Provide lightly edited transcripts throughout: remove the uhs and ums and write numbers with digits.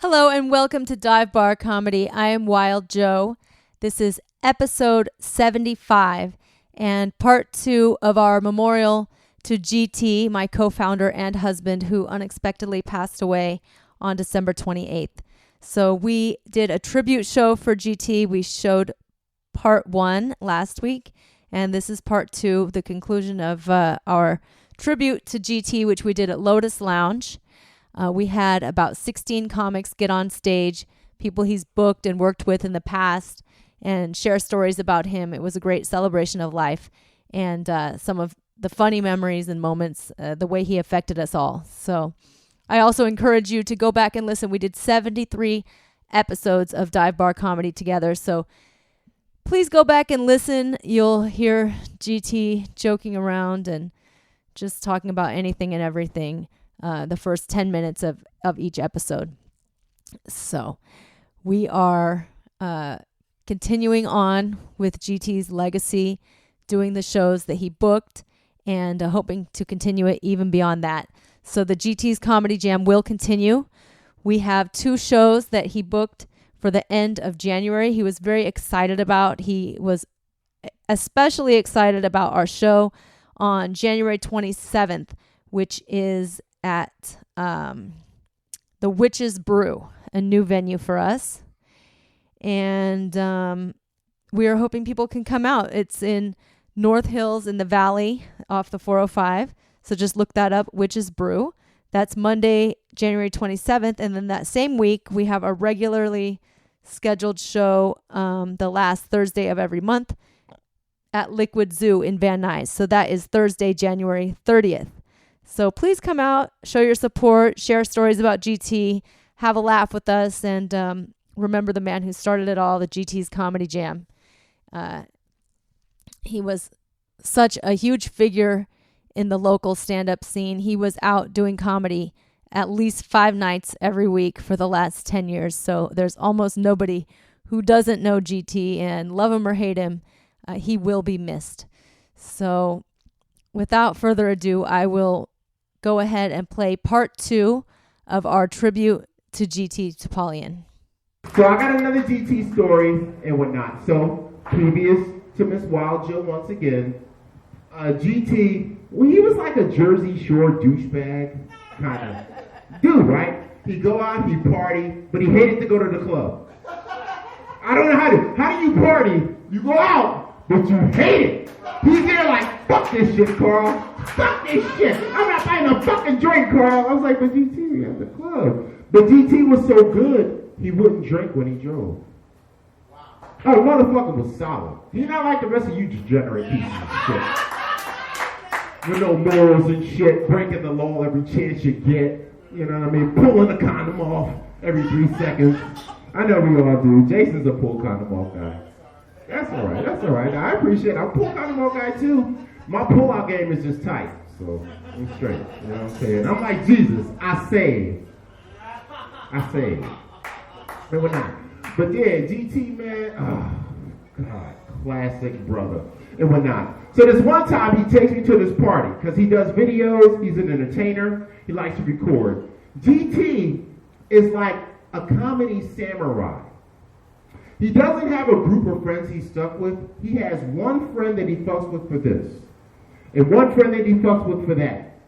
Hello and welcome to Dive Bar Comedy. I am Wild Joe. This is episode 75 and part 2 of our memorial to GT, my co-founder and husband, who unexpectedly passed away on December 28th. So we did a tribute show for GT. We showed part 1 last week, and this is part 2, the conclusion of our tribute to GT, which we did at Lotus Lounge. We had about 16 comics get on stage, people he's booked and worked with in the past, and share stories about him. It was a great celebration of life and some of the funny memories and moments, the way he affected us all. So I also encourage you to go back and listen. We did 73 episodes of Dive Bar Comedy together. So please go back and listen. You'll hear GT joking around and just talking about anything and everything. The first 10 minutes of each episode. So we are continuing on with GT's legacy, doing the shows that he booked and hoping to continue it even beyond that. So the GT's Comedy Jam will continue. We have 2 shows that he booked for the end of January. He was very excited about. He was especially excited about our show on January 27th, which is at the Witch's Brew, a new venue for us. And we are hoping people can come out. It's in North Hills in the Valley off the 405. So just look that up, Witch's Brew. That's Monday, January 27th. And then that same week, we have a regularly scheduled show the last Thursday of every month at Liquid Zoo in Van Nuys. So that is Thursday, January 30th. So please come out, show your support, share stories about GT, have a laugh with us, and remember the man who started it all, the GT's Comedy Jam. He was such a huge figure in the local stand-up scene. He was out doing comedy at least 5 nights every week for the last 10 years. So there's almost nobody who doesn't know GT, and love him or hate him, he will be missed. So without further ado, I will go ahead and play part 2 of our tribute to GT Topalian. So I got another GT story and whatnot. So previous to Miss Wild Joe once again, GT, well, he was like a Jersey Shore douchebag kind of dude, right? He'd go out, he'd party, but he hated to go to the club. I don't know how do you party? You go out, but you hate it. He's there like, fuck this shit, Carl. Fuck this shit. I'm not buying a fucking drink, Carl. I was like, but GT, you're at the club. But GT was so good, he wouldn't drink when he drove. Wow. Oh, the motherfucker was solid. He's not like the rest of you degenerate pieces of shit. With no morals and shit, breaking the law every chance you get. You know what I mean? Pulling the condom off every 3 seconds. I know we all do. Jason's a pull condom off guy. That's all right. I appreciate it. I'm a pull condom off guy too. My pull-out game is just tight, so I'm straight. You know what I'm saying? I'm like Jesus. I save. But we're not. But yeah, GT, man, oh, God, classic brother. And whatnot. So this one time he takes me to this party because he does videos. He's an entertainer. He likes to record. GT is like a comedy samurai. He doesn't have a group of friends he's stuck with. He has one friend that he fucks with for this. And one friend that he fucks with for that.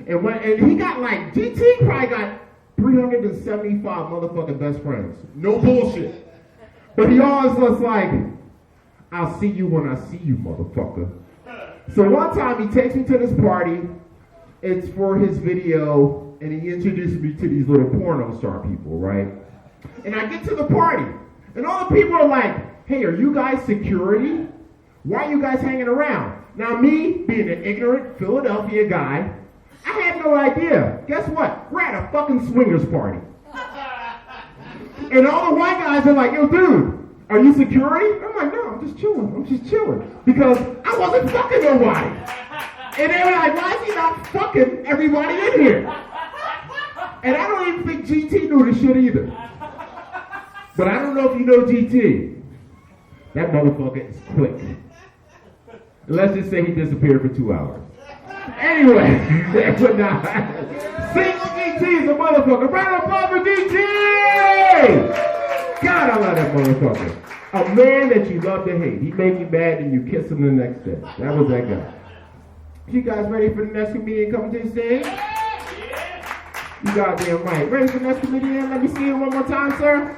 And he got like, GT probably got 375 motherfucking best friends. No bullshit. But he always was like, I'll see you when I see you, motherfucker. So one time he takes me to this party. It's for his video, and he introduced me to these little porno star people, right? And I get to the party, and all the people are like, hey, are you guys security? Why are you guys hanging around? Now me, being an ignorant Philadelphia guy, I had no idea. Guess what? We're at a fucking swingers party. And all the white guys are like, yo, dude, are you security? I'm like, no, I'm just chilling. Because I wasn't fucking nobody. And they were like, why is he not fucking everybody in here? And I don't even think GT knew this shit either. But I don't know if you know GT. That motherfucker is quick. Let's just say he disappeared for 2 hours. Anyway, single GT is a motherfucker. Round of applause for GT! hell out of that motherfucker. A man that you love to hate. He made you mad and you kiss him the next day. That was that guy. You guys ready for the next comedian coming to the stage? You goddamn right. Ready for the next comedian? Let me see it one more time, sir.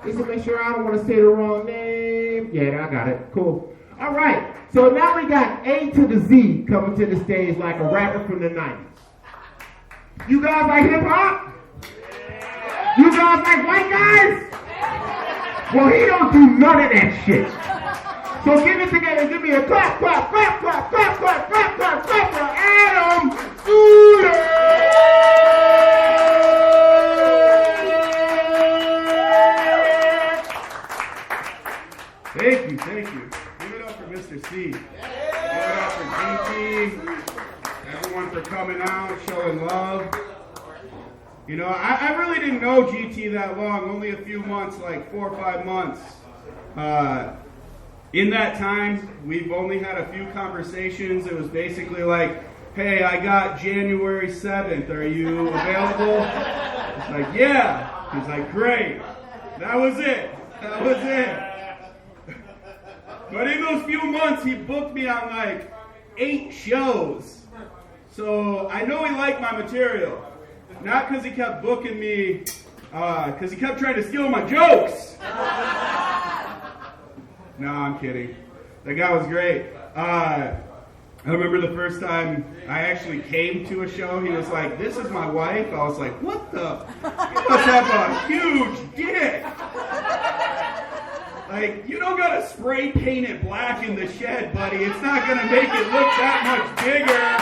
Just to make sure I don't want to say the wrong name. Yeah, I got it. Cool. All right. So now we got A to the Z coming to the stage like a rapper from the 90s. You guys like hip-hop? You guys like white guys? Well, he don't do none of that shit. So get it together. Give me a clap, clap, clap, clap, clap, clap, clap, clap, clap for Adam Zoulek. Thank you, thank you. Give it up for Mista See. Give it up for GT. Everyone for coming out, showing love. You know, I really didn't know GT that long, only a few months, like 4 or 5 months. In that time, we've only had a few conversations. It was basically like, hey, I got January 7th. Are you available? It's like, yeah. He's like, great. That was it. That was it. But in those few months, he booked me on like 8 shows. So I know he liked my material. Not because he kept booking me, because he kept trying to steal my jokes. No, I'm kidding. That guy was great. I remember the first time I actually came to a show, he was like, this is my wife. I was like, what the? You must have a huge dick. Like, you don't gotta spray paint it black in the shed, buddy. It's not gonna make it look that much bigger.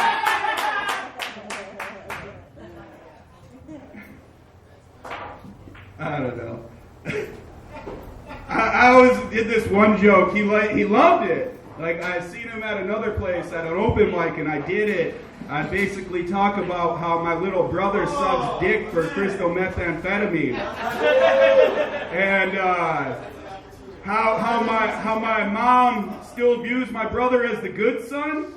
I don't know. I always did this one joke. He loved it. Like, I seen him at another place at an open mic, and I did it. I basically talk about how my little brother sucks dick for crystal methamphetamine, and how my mom still views my brother as the good son.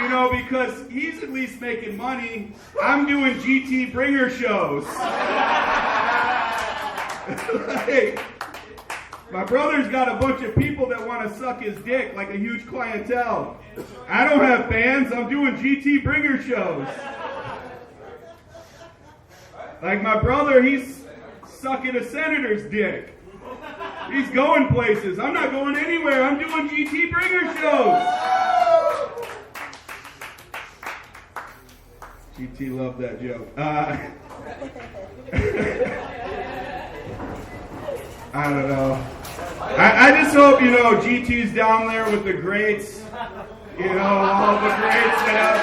You know, because he's at least making money. I'm doing GT bringer shows. Like, my brother's got a bunch of people that want to suck his dick, like a huge clientele. I don't have fans. I'm doing GT bringer shows. Like my brother, he's sucking a senator's dick. He's going places. I'm not going anywhere. I'm doing GT bringer shows. GT loved that joke. I don't know. I just hope, you know, GT's down there with the greats. You know, all the greats that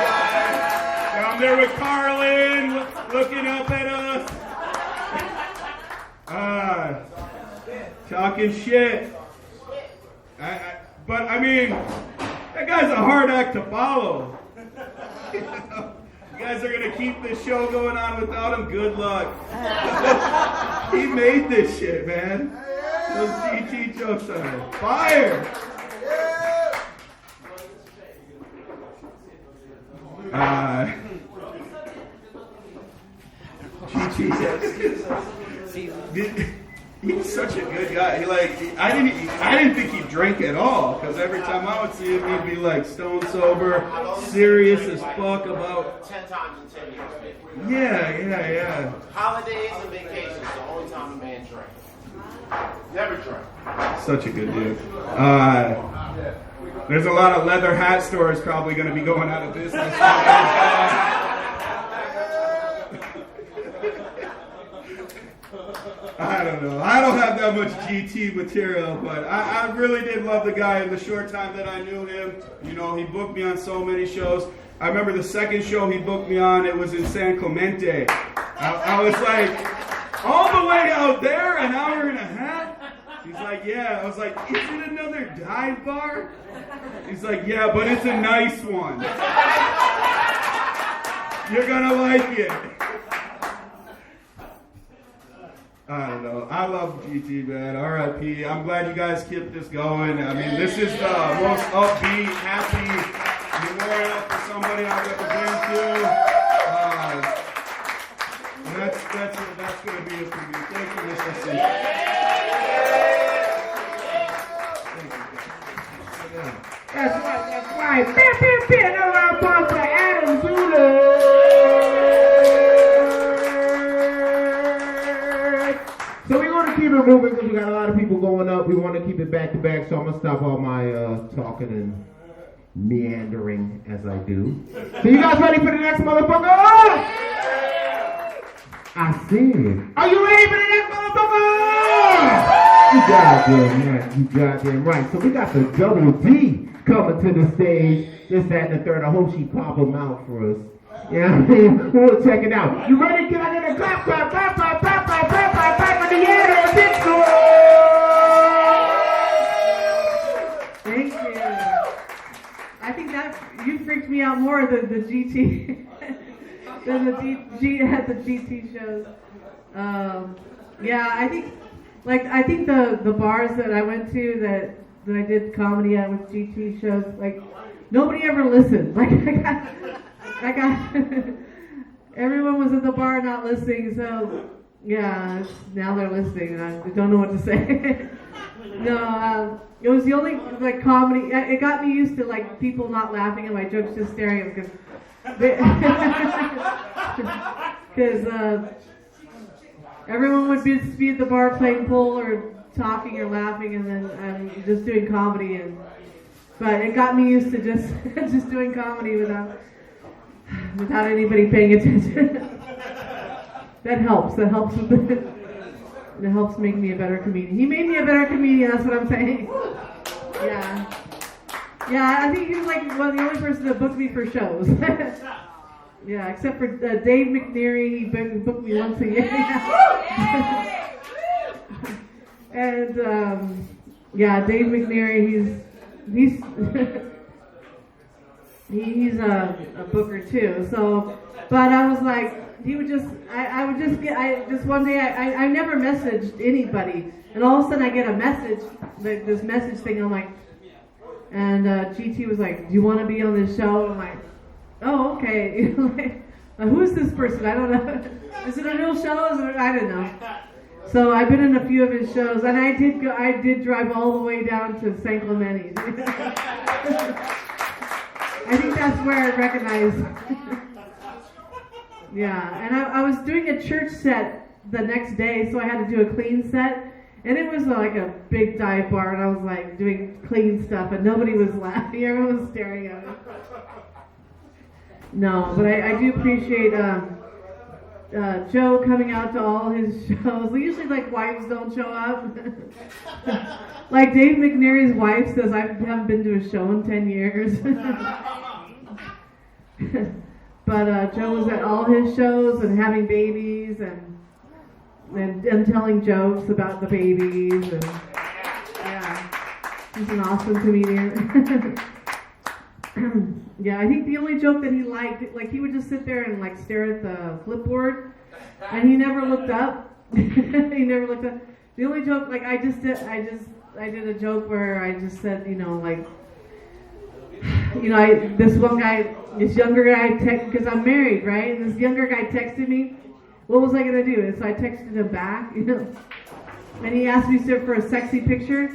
have down there with Carlin, looking up at us. Talking shit. But, I mean, that guy's a hard act to follow. You know? You guys are going to keep this show going on without him? Good luck. He made this shit, man. Those GT jokes are fire. GT. He's such a good guy. I didn't think he drank at all, because every time I would see him, he'd be like stone sober, serious as fuck about 10 times in 10 years. Maybe. Yeah. Holidays and vacations, the only time a man drank. Never drank. Such a good dude. There's a lot of leather hat stores probably going to be going out of business. I don't know. I don't have that much GT material, but I really did love the guy in the short time that I knew him. You know, he booked me on so many shows. I remember the second show he booked me on, it was in San Clemente. I was like, all the way out there, an hour and a half? He's like, yeah. I was like, is it another dive bar? He's like, yeah, but it's a nice one. You're gonna like it. I don't know. I love GT, man. R.I.P. I'm glad you guys kept this going. I mean, this is the most upbeat, happy memorial for somebody I've ever been to. That's That's going to be it for me. Thank you, Mr. C. That's right. Another round of applause for Adam Zoulek. So we're going to keep it moving because we got a lot of people going up. We want to keep it back to back, so I'm going to stop all my talking and meandering as I do. So you guys ready for the next motherfucker? I said, are you ready for the next motherfucker? You goddamn right. So we got the Double D coming to the stage. This, that, and the third. I hope she pop them out for us. You know what I mean? We'll check it out. You ready? Can I get a clap for Deanna Dickson? Thank you. I think that you freaked me out more than the GT than the at the GT shows. Yeah, I think the bars that I went to that I did comedy at with GT shows, like nobody ever listened. Like I got everyone was at the bar not listening. So yeah, now they're listening, and I don't know what to say. No, it was the only like comedy. It got me used to like people not laughing at my jokes, just staring at them because everyone would be at the bar playing pool or talking or laughing, and then I'm just doing comedy. But it got me used to just doing comedy without anybody paying attention. That helps. That helps with it. It helps make me a better comedian. He made me a better comedian, that's what I'm saying. Yeah. Yeah, I think he was like one of the only person that booked me for shows. Yeah, except for Dave McNeary, he booked me once a year. And yeah, Dave McNeary, he's a booker too. So, but I was like, he would just, I would just get, one day, I never messaged anybody, and all of a sudden I get a message, like this message thing, I'm like, and GT was like, do you want to be on this show? I'm like, oh, okay. Like, who's this person? I don't know. Is it a real show? I don't know. So I've been in a few of his shows, and I did drive all the way down to San Clemente. I think that's where I recognized. Yeah, and I was doing a church set the next day, so I had to do a clean set, and it was like a big dive bar, and I was like doing clean stuff, and nobody was laughing, everyone was staring at me. No, but I do appreciate Joe coming out to all his shows. Usually, like, wives don't show up. Like Dave McNary's wife says, I haven't been to a show in 10 years. But Joe was at all his shows and having babies and telling jokes about the babies. And yeah, he's an awesome comedian. Yeah, I think the only joke that he liked, like he would just sit there and like stare at the flipboard, and he never looked up. He never looked up. The only joke, like I did a joke where I just said, this one guy, this younger guy, because I'm married, right? And this younger guy texted me. What was I gonna do? And so I texted him back, and he asked me for a sexy picture.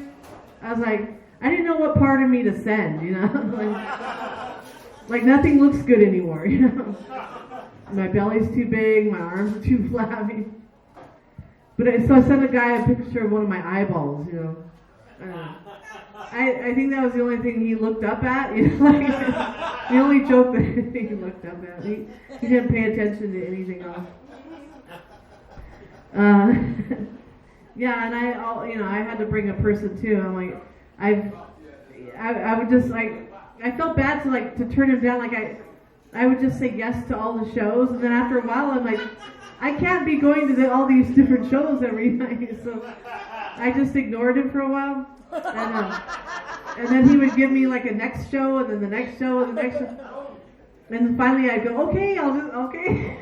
I was like, I didn't know what part of me to send, like nothing looks good anymore, My belly's too big, my arms are too flabby. But so I sent a guy a picture of one of my eyeballs, I think that was the only thing he looked up at, like the only joke that he looked up at. He didn't pay attention to anything else. Yeah, and I had to bring a person too. I'm like, I would just like, I felt bad to turn him down. Like I would just say yes to all the shows, and then after a while I'm like, I can't be going to all these different shows every night. So I just ignored him for a while, and then he would give me like a next show, and then the next show, and the next show, and then finally I'd go, okay, okay.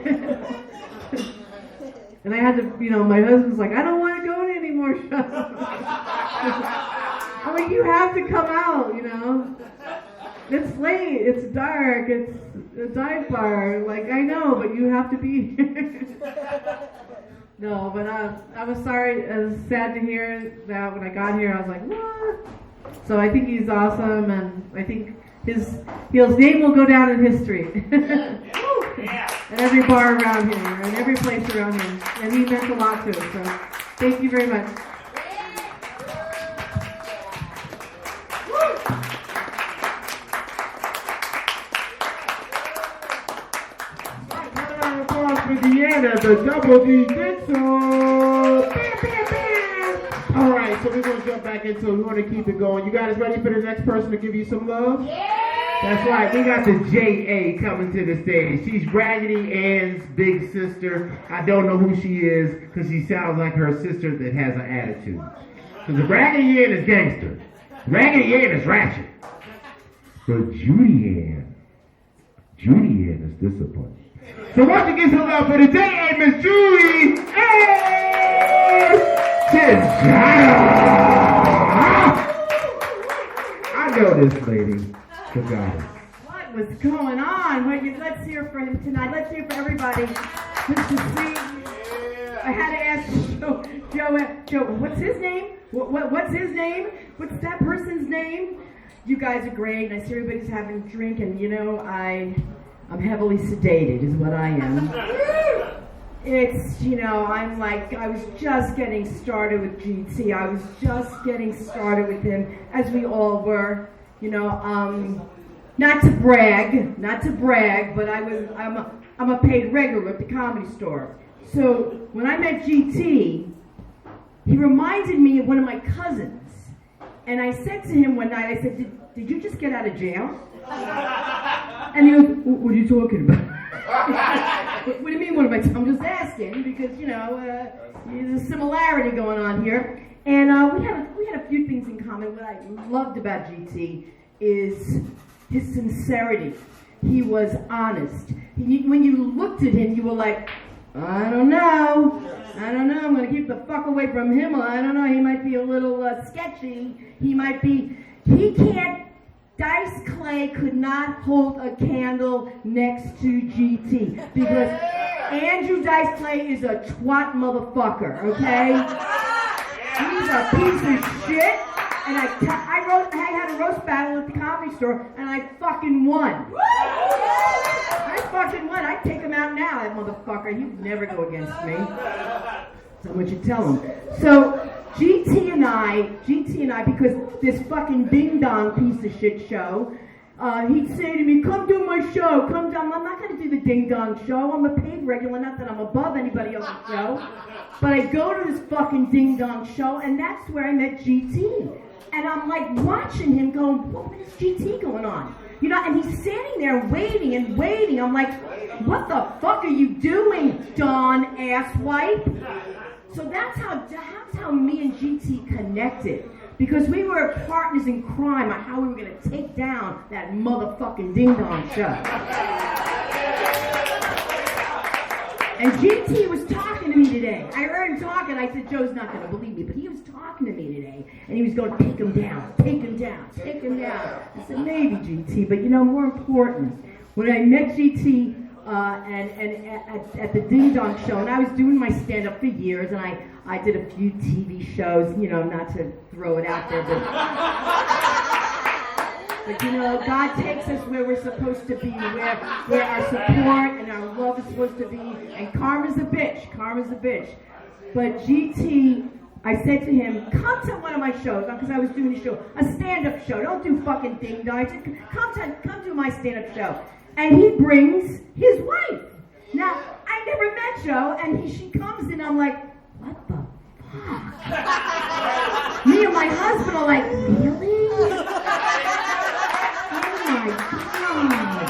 And I had to, my husband's like, I don't want to go to any more shows. I'm like, you have to come out, It's late, it's dark, it's a dive bar. Like, I know, but you have to be here. No, but I was sorry. I was sad to hear that when I got here. I was like, what? So I think he's awesome, and I think his name will go down in history. At every bar around here, and every place around here. And he meant a lot to us. So thank you very much. For Deanna, the double D Dickson. Bam, bam, bam. All right, so we're going to jump back into it. We want to keep it going. You guys ready for the next person to give you some love? Yeah! That's right. We got the J.A. coming to the stage. She's Raggedy Ann's big sister. I don't know who she is because she sounds like her sister that has an attitude. Because the Raggedy Ann is gangster. Raggedy Ann is ratchet. But Judy Ann is disciplined. So why don't you give some love for the J.A. Miss Judy Cianciotto. I know this lady. The goddess. What was going on? Let's hear for him tonight. Let's hear for everybody. Mista See. I had to ask Joe, what's his name? What's his name? What's that person's name? You guys are great. I see everybody's having a drink, and I'm heavily sedated is what I am. It's, I was just getting started with GT. I was just getting started with him, as we all were. Not to brag, but I'm a paid regular at the Comedy Store. So when I met GT, he reminded me of one of my cousins. And I said to him one night, I said, did you just get out of jail? And he goes, what are you talking about? What do you mean, I'm just asking, because, there's a similarity going on here. And we had a few things in common. What I loved about GT is his sincerity. He was honest. When you looked at him, you were like, I don't know. I'm going to keep the fuck away from him. I don't know. He might be a little sketchy. Dice Clay could not hold a candle next to GT because Andrew Dice Clay is a twat motherfucker, okay? He's a piece of shit. And I had a roast battle at the Comedy Store, and I fucking won. I'd take him out now, that motherfucker. He'd never go against me. So what you tell him. So GT and I, because this fucking ding-dong piece of shit show, he'd say to me, come do my show, come down. I'm not going to do the ding-dong show. I'm a paid regular, not that I'm above anybody else's show. But I go to this fucking ding-dong show, and that's where I met GT. And I'm like watching him going, what is GT going on? And he's standing there waiting and waiting. I'm like, what the fuck are you doing, Dawn asswipe? So that's how me and GT connected. Because we were partners in crime on how we were going to take down that motherfucking ding-dong show. And GT was talking to me today. I heard him talking. I said, Joe's not going to believe me, but he was talking to me today. And he was going, take him down. I said, maybe, GT, but more important. When I met GT at the Ding Dong Show, and I was doing my stand-up for years, and I did a few TV shows, not to throw it out there, but God takes us where we're supposed to be, where our support and our love is supposed to be, and karma's a bitch. But GT, I said to him, come to one of my shows, because I was doing a show, a stand-up show. Don't do fucking ding dong. Come to my stand-up show. And he brings his wife. Now, I never met Joe, and she comes in, I'm like, what the fuck? Me and my husband are like, really? Oh my God.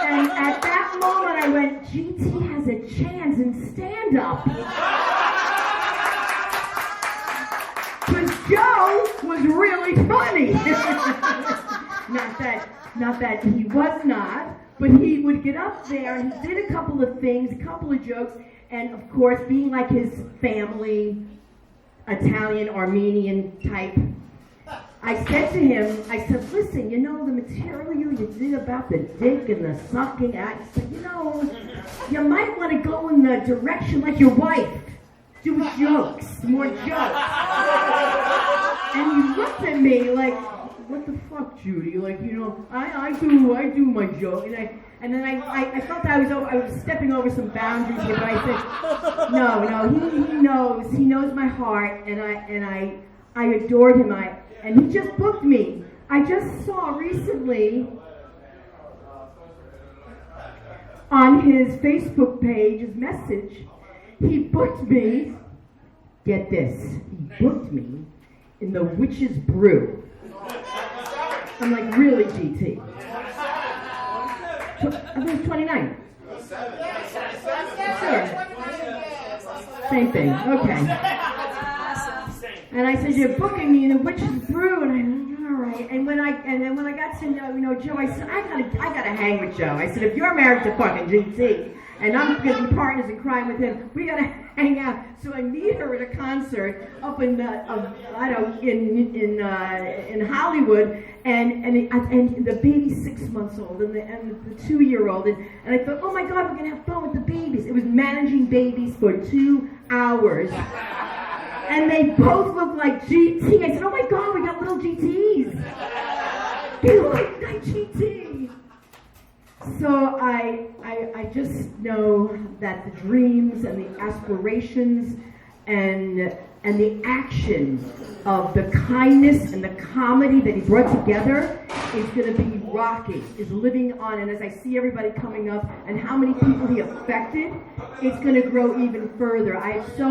And at that moment, I went, GT has a chance in stand-up. Joe was really funny. not that he was not, but he would get up there and he did a couple of things, a couple of jokes, and of course, being like his family, Italian, Armenian type, I said to him, listen, the material you did about the dick and the sucking, I said, you might want to go in the direction like your wife. do jokes, more jokes. And he looked at me like, what the fuck, Judy? Like, you know, I do my joke. And then I felt I was stepping over some boundaries here, but I said, no, he knows my heart, and I adored him. And he just booked me. I just saw recently on his Facebook page, his message, he booked me, get this, he booked me in the Witch's Brew. I'm like, really, GT? I think it's 29. Sure. Same thing, okay. And I said, you're booking me in the Witch's Brew, and I'm all right. And then when I got to know Joe, I said, I gotta hang with Joe. I said, if you're married to fucking GT, and I'm gonna be partners in crime with him, we gotta hang out. So I meet her at a concert up in in Hollywood, and the baby's 6 months old, and the 2-year-old, and I thought, oh my God, we're gonna have fun with the babies. It was managing babies for 2 hours. And they both look like GT. I said, oh my God, we got little GTs. They look like GT. So I just know that the dreams and the aspirations and the action of the kindness and the comedy that he brought together is going to be rocking, is living on. And as I see everybody coming up and how many people he affected, it's going to grow even further. I have so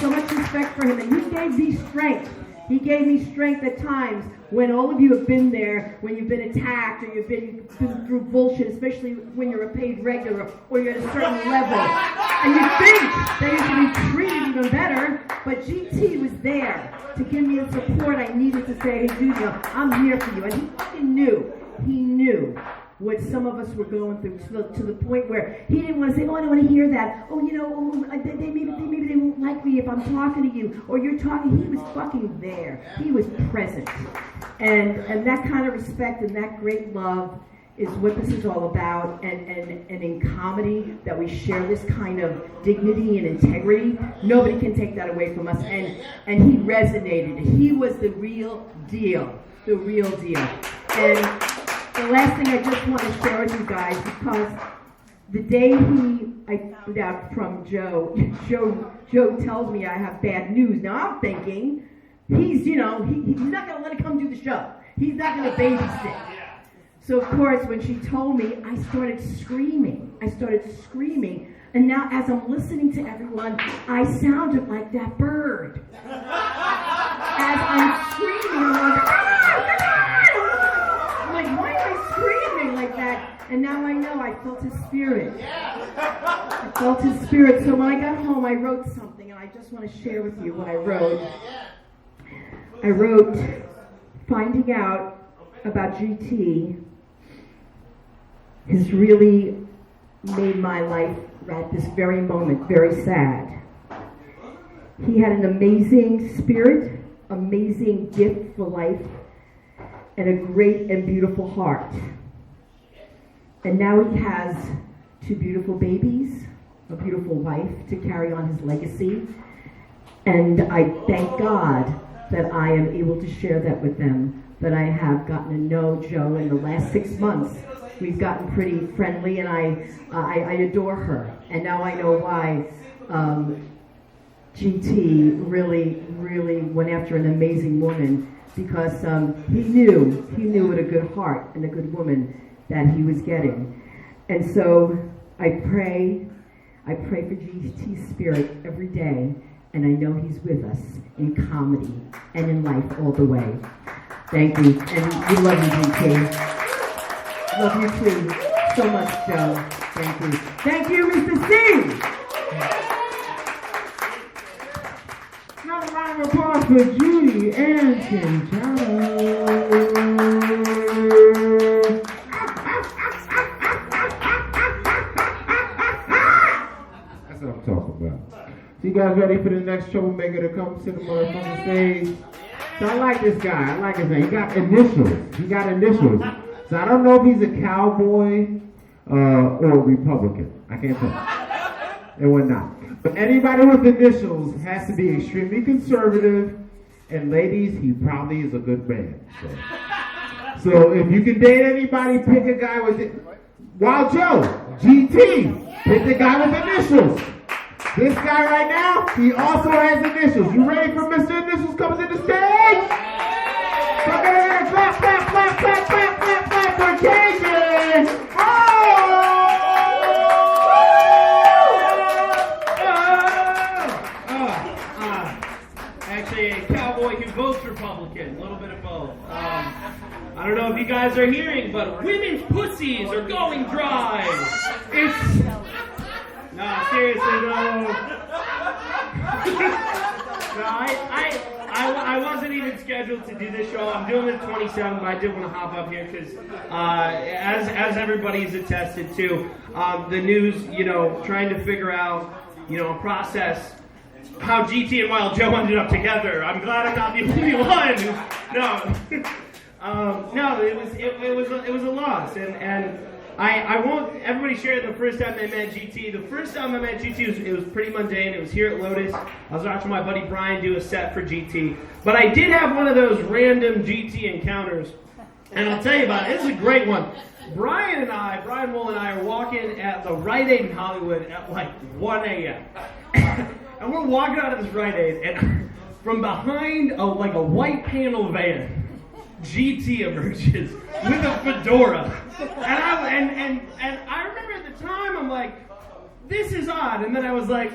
much respect for him, and he gave me strength. He gave me strength at times when all of you have been there, when you've been attacked or you've been through bullshit, especially when you're a paid regular or you're at a certain level. And you think that you should be treated even better, but GT was there to give me the support I needed to say, hey, dude, I'm here for you. And he fucking knew. He knew what some of us were going through to the point where he didn't want to say, oh, I don't want to hear that. Oh, maybe they won't like me if I'm talking to you. Or you're talking. He was fucking there. He was present. And that kind of respect and that great love is what this is all about. And in comedy, that we share this kind of dignity and integrity. Nobody can take that away from us. And he resonated. He was the real deal. The real deal. And the last thing I just want to share with you guys, because the day I found out from Joe tells me I have bad news. Now I'm thinking, he's not going to let it come do the show. He's not going to babysit. So of course, when she told me, I started screaming. And now as I'm listening to everyone, I sounded like that bird. As I'm screaming, I'm like, why am I screaming like that? And now I know I felt his spirit. I felt his spirit. So when I got home, I wrote something, and I just want to share with you what I wrote. I wrote, finding out about GT has really made my life at this very moment very sad. He had an amazing spirit, amazing gift for life, and a great and beautiful heart. And now he has 2 beautiful babies, a beautiful wife to carry on his legacy. And I thank God that I am able to share that with them, that I have gotten to know Joe in the last 6 months. We've gotten pretty friendly, and I adore her. And now I know why GT really went after an amazing woman, because he knew what a good heart and a good woman that he was getting. And so I pray for GT's spirit every day, and I know he's with us in comedy and in life all the way. Thank you, and we love you, GT. Love you too, so much, Joe. Thank you. Thank you, Mista See. Another round of applause for Judy Cianciotto. That's what I'm talking about. So you guys ready for the next troublemaker to come to the motherfucking stage? So I like this guy. I like his name. He got initials. So I don't know if he's a cowboy or Republican. I can't tell. And whatnot. But anybody with initials has to be extremely conservative. And ladies, he probably is a good man. So if you can date anybody, pick a guy with it. Wild Joe, GT, pick the guy with initials. This guy right now, he also has initials. You ready for Mr. Initials coming to the stage? Clap, clap, clap, clap, clap, clap, clap for KJ. Actually, a cowboy who votes Republican. A little bit of both. I don't know if you guys are hearing, but women's pussies are going dry. No, seriously, no. I wasn't even scheduled to do this show. I'm doing it 27, but I did want to hop up here because, as everybody's attested to, the news, trying to figure out, process how GT and Wild Joe ended up together. I'm glad I'm not the only one. No, it was a loss, and I won't. Everybody shared the first time they met GT. The first time I met GT it was pretty mundane. It was here at Lotus. I was watching my buddy Brian do a set for GT, but I did have one of those random GT encounters, and I'll tell you about it. This is a great one. Brian Wool and I are walking at the Rite Aid in Hollywood at like 1 a.m. And we're walking out of this Rite Aid, and from behind a white panel van, GT emerges with a fedora, and I remember at the time I'm like, this is odd, and then I was like,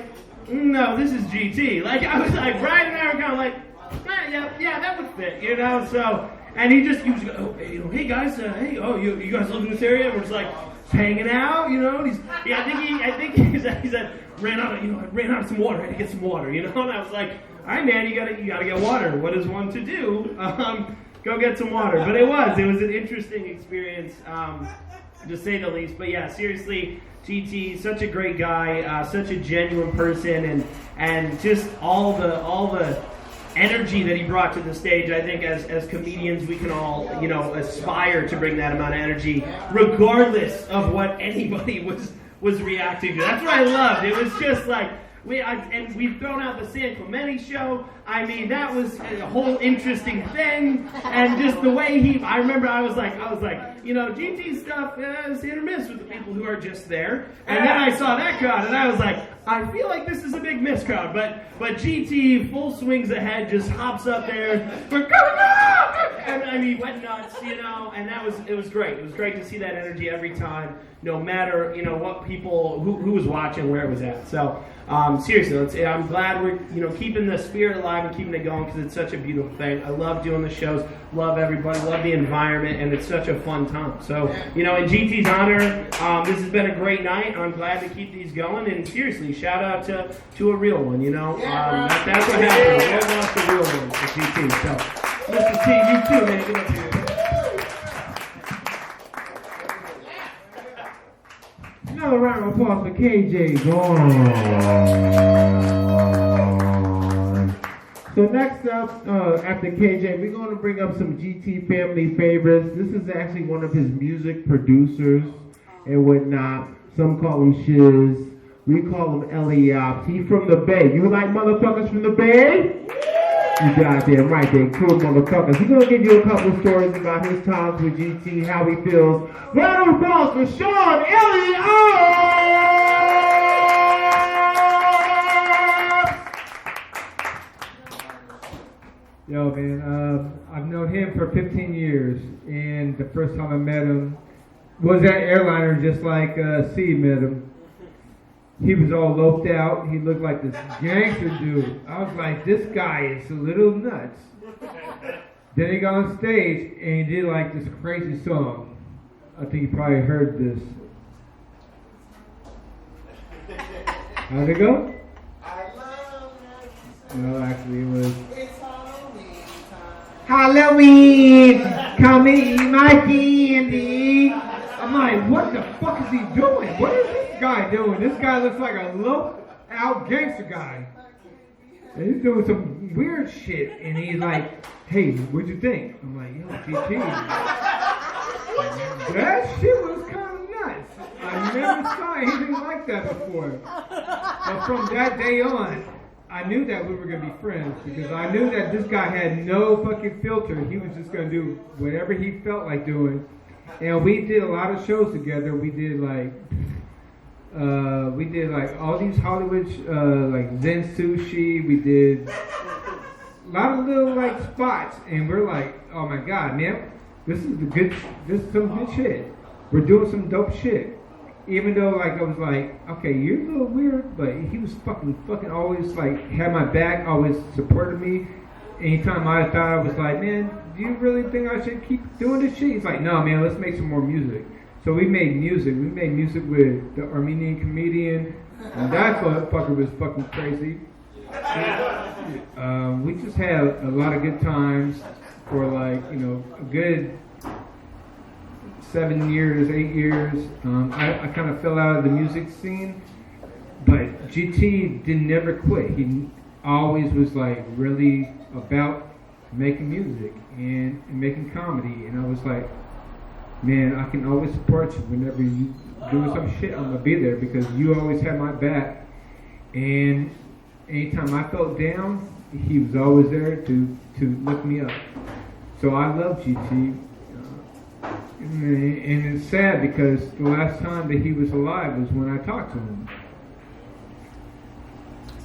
no, this is GT. Like I was like, Brian and I were kind of like, yeah, that would fit, So, and he was like, oh, hey guys, you guys live in this area? And we're just like hanging out, And I think he said ran out of some water. I had to get some water, And I was like, all right, man, you gotta get water. What is one to do? Go get some water. But it was an interesting experience, to say the least. But yeah, seriously, GT, such a great guy, such a genuine person, and just all the energy that he brought to the stage. I think as comedians, we can all, aspire to bring that amount of energy, regardless of what anybody was reacting to. That's what I loved. It was just like, we've thrown out the San Clemente show. I mean, that was a whole interesting thing, and just the way I remember I was like, GT stuff is hit or miss with the people who are just there. And then I saw that crowd, and I was like, I feel like this is a big miss crowd, but GT full swings ahead, just hops up there, and I mean, went nuts, and it was great. It was great to see that energy every time, no matter what people who was watching, where it was at. So. Seriously, I'm glad we're keeping the spirit alive and keeping it going because it's such a beautiful thing. I love doing the shows, love everybody, love the environment, and it's such a fun time. So, in GT's honor, this has been a great night. I'm glad to keep these going, and seriously, shout out to a real one. That's what happened. We'll lost the real one for GT. So, Mista See, you too, man. Get up here. Another round of applause for KJ Vaughn. So next up, after KJ, we're going to bring up some GT family favorites. This is actually one of his music producers and whatnot. Some call him Shiz. We call him Elyops. He from the Bay. You like motherfuckers from the Bay? You goddamn right, they cool motherfuckers. He's going to give you a couple stories about his times with GT, how he feels. Round of applause for Sean Elyops! Yo, man, I've known him for 15 years, and the first time I met him was at Airliner, just like C met him. He was all loped out. He looked like this gangster dude. I was like, this guy is a little nuts. Then he got on stage and he did like this crazy song. I think you probably heard this. How'd it go? I love you. No, actually it was. It's Halloween! Come eat my candy! I'm like, what the fuck is he doing? What is this guy doing? This guy looks like a low-out gangster guy. And he's doing some weird shit. And he's like, hey, what'd you think? I'm like, yo, GT. That shit was kind of nuts. I I never saw anything like that before. But from that day on, I knew that we were going to be friends because I knew that this guy had no fucking filter. He was just going to do whatever he felt like doing. And we did a lot of shows together. We did like all these Hollywood, like Zen Sushi. We did a lot of little like spots. And we're like, oh my God, man, this is some good shit. We're doing some dope shit. Even though, like, I was like, okay, you're a little weird, but he was fucking always, like, had my back, always supported me. Anytime I thought I was like, man, do you really think I should keep doing this shit? He's like, no, man, let's make some more music. So we made music. We made music with the Armenian comedian, and that fucker was fucking crazy. And, we just had a lot of good times for, like, you know, a good 7 years, 8 years. I kind of fell out of the music scene, but GT never quit. He always was like really about making music and making comedy. And I was like, man, I can always support you whenever you doing some shit. I'm gonna be there because you always had my back. And anytime I felt down, he was always there to lift me up. So I love GT. And it's sad because the last time that he was alive was when I talked to him.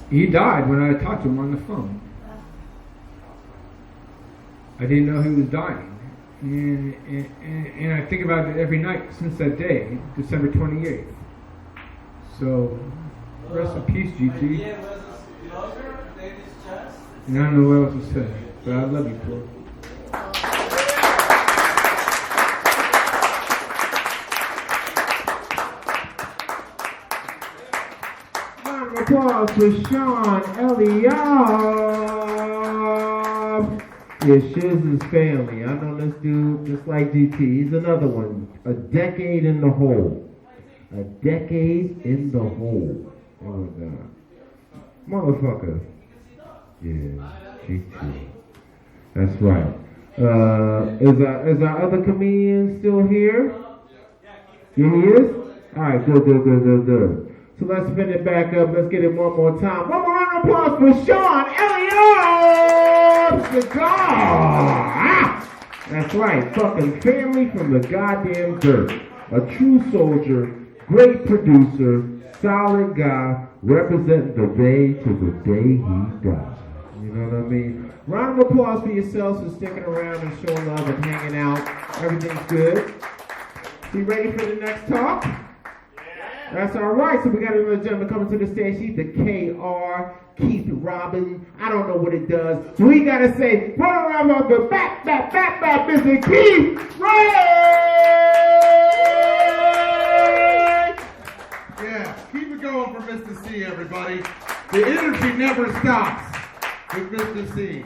He died when I talked to him on the phone. I didn't know he was dying. And I think about it every night since that day, December 28th. So, rest in peace, GT. And I don't know what else to say, but I love you, bro. Applause for Sean Elyops. Yeah, Shiz is family. I know this dude just like GT. He's another one. A decade in the hole. A decade in the hole. Oh my God. Motherfucker. Yeah, GT. That's right. Is our other comedian still here? Yeah, he is? Alright, good. So let's spin it back up. Let's get it one more time. One more round of applause for Sean Elyops. The God. That's right. Fucking family from the goddamn dirt. A true soldier, great producer, solid guy, representing the Bay to the day he died. You know what I mean? Round of applause for yourselves for sticking around and showing love and hanging out. Everything's good. You ready for the next talk? That's all right. So we got another gentleman coming to the stage. He's the KR, Keith Robin. I don't know what it does. So we got to say, put around on the back, Mr. Keith Ray! Yeah, keep it going for Mista See, everybody. The energy never stops with Mista See.